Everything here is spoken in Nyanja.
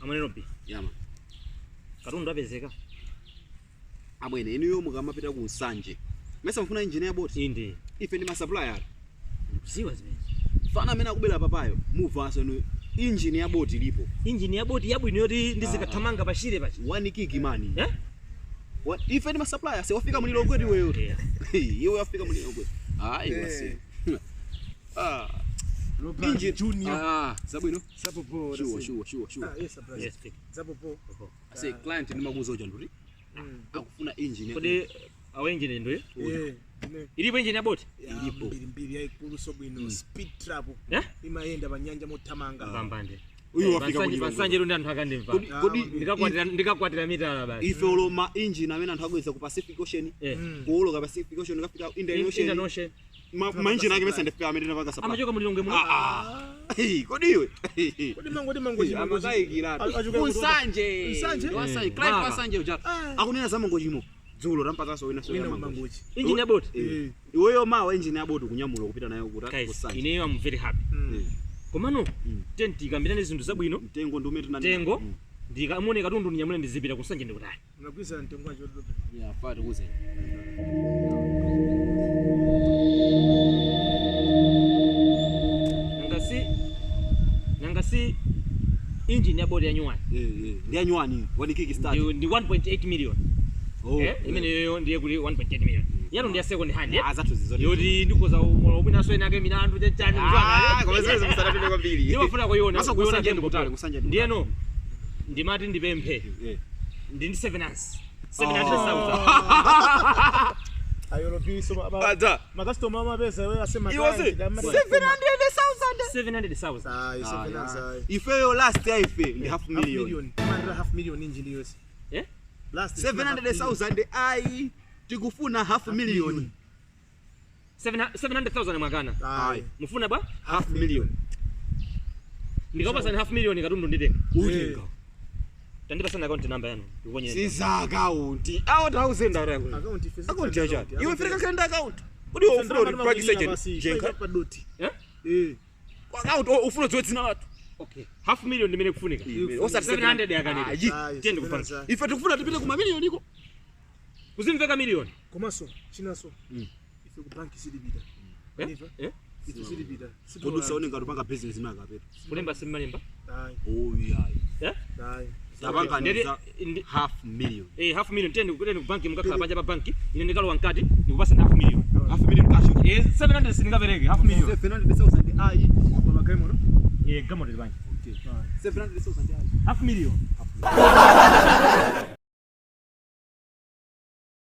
Amaneno B. Yama. Katundu apezeka. Amwene inu yo mukamapita ku Nsanje. Mesa mfuna engineer boat. Inde. Ife ndi supplier. Ziwa zimene. Fana amene akubera papayo, muvaso no engine ya boat ilipo. Engine ya boat yabwino yoti ndizikathamanga pashire pachi. 1 kg mani. Eh? Ife ndi supplier, se wafika mulilo kweti wewe. Iwe wafika mulilo kweti. Wasi. Engine Junior. Sabwino. Sapopo. Sure. Yes, surprise. Yes, take. Sapopo. Say client ndi makuzo cha nduri. Akufuna engine. Kodi awe engine ndo ilipo engine ya boat? Ilipo. Mbiri yaikulu sobwino speed travel. Imayenda banyanja mothamanga. Pambande. Uyu wafika mulilo. Nsanje ndo anthu akandimva. Kodi ndikakwatira mitala basi. Ife oloma engine amene anthu akweza ku Pacific Ocean. Kuoloka Pacific Ocean kafika Indian Ocean. Engine ake mesa ndefika amene ndapanga supply. Amachoka mulilonge muno. Kodi iwe. Kodi mango amakayikiratu. Nsanje. Wasanje. Client wasanje ujatu. Akunena za mango chimo. Dzulo rampataso wina so ya mango. Engine ya boat. Iweyo mawa engine ya boat kunyamulo kupita nayo kuti kusanje. Ineyo am very happy. Komano tenti ikambirane zinthu zabwino. Mtengo ndi umene tunani. Mtengo ndikamone katundu ndinyamule ndizipita kusanje ndikutali. Unakwisa mtengo wanjo dobe. Yeah, fati kuze. Nangasi engine ya boat ya nyuani. Ndi ya nyuani, wani kiki start. Ndi 1.8 million. Imene yoyo ndiye kuli 1.8 million. Yano ndiya second hand. Zathu zizote. Yoti ndikoza ubina so inake milandu chachani kuzwana. Kwa zeze msarapende kwa mbili. Ndimafuna kuiona. Asa kusanje ndikutali, kusanje ndikutali. Ndiyeno ndimati ndipemphe. Ndi 7 ounce. 700,000. Ayolo piso baba. Makastoma amapesa wewe asema kaya. 700,000. 700,000. Ife yo last ya ife ndi half million. Half million engine yose. Last 700,000 ai tikufuna half million. 700,000 mwakana. Mufuna ba? Half million. Ndikapa sana half million katundu nditeka. Utenga. Tandipa sana account number yanu. Ndikonyeza. Siza account. Out 1000 rangu. Account ya chat. Iwe firika kenda account. Udi ufuna practice agent. Jenga padoti. Account ufuna zote na watu. Okay. Half million ndimene kufunika. Osa 700 yakanira. Tende kufana. Ife tukufuna tupite ku mamilioni iko. Kuzimveka milioni. Komaso, chinaso. Ife ku bank sidibida. Ife sidibida. Kodi saone ngatupanga business imaka petu. Kulemba simalemba? Yeah. Tabanga ndiza half million. Half million tende ku bank mukakhala panja pa bank. Ine ndikalo nkati ndikupasa half million. Half million cash. 700 sindingapereke half million. 700,000 ai. Baba kaimoro? Gamo ndi bank. Okay. 700,000 ai. Half million.